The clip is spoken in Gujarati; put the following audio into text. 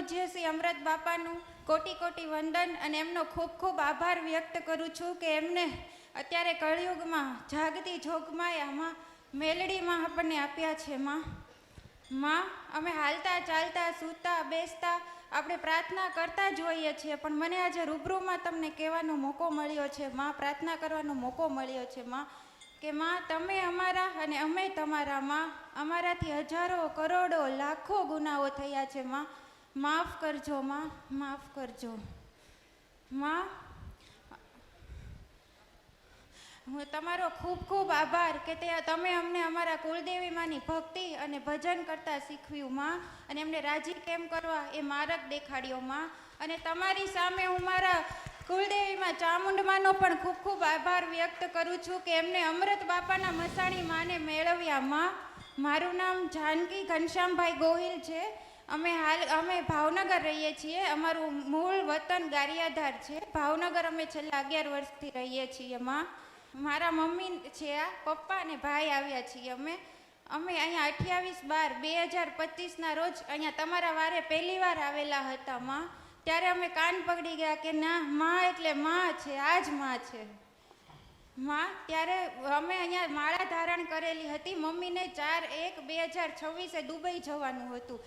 પૂજ્ય શ્રી અમૃત બાપાનું કોટી કોટી વંદન અને એમનો ખૂબ ખૂબ આભાર વ્યક્ત કરું છું કે એમને અત્યારે કળિયુગમાં જાગતી જોગમાયામાં મેલડીમાં આપણને આપ્યા છે. માં અમે હાલતા ચાલતા સૂતા બેસતા આપણે પ્રાર્થના કરતા જ હોઈએ છીએ, પણ મને આજે રૂબરૂમાં તમને કહેવાનો મોકો મળ્યો છે માં, પ્રાર્થના કરવાનો મોકો મળ્યો છે માં, કે માં તમે અમારા અને અમે તમારા માં. અમારાથી હજારો કરોડો લાખો ગુનાઓ થયા છે માં, માફ કરજો માં, માફ કરજો માં. હું તમારો ખૂબ ખૂબ આભાર કે તમે અમને અમારા કુળદેવી માની ભક્તિ અને ભજન કરતા શીખવ્યું માં, અને એમને રાજી કેમ કરવા એ માર્ગ દેખાડ્યો માં. અને તમારી સામે હું મારા કુળદેવીમાં ચામુંડમાનો પણ ખૂબ ખૂબ આભાર વ્યક્ત કરું છું કે એમને અમૃત બાપાના મસાણી માને મેળવ્યા માં. મારું નામ જાનકી ઘનશ્યામભાઈ ગોહિલ છે. અમે ભાવનગર રહીએ છીએ. અમારું મૂળ વતન ગારિયાધાર છે. ભાવનગર અમે છેલ્લા 11 વર્ષથી રહીએ છીએ માં. મારા મમ્મી છે, આ પપ્પા અને ભાઈ આવ્યા છીએ અમે અહીંયા 28/12/2025 રોજ અહીંયા તમારા વારે પહેલી વાર આવેલા હતા માં. ત્યારે અમે કાન પકડી ગયા કે ના, માં એટલે માં છે, આ જ માં છે માં. ત્યારે અમે અહીંયા માળા ધારણ કરેલી હતી. મમ્મીને 4/1/2026 દુબઈ જવાનું હતું.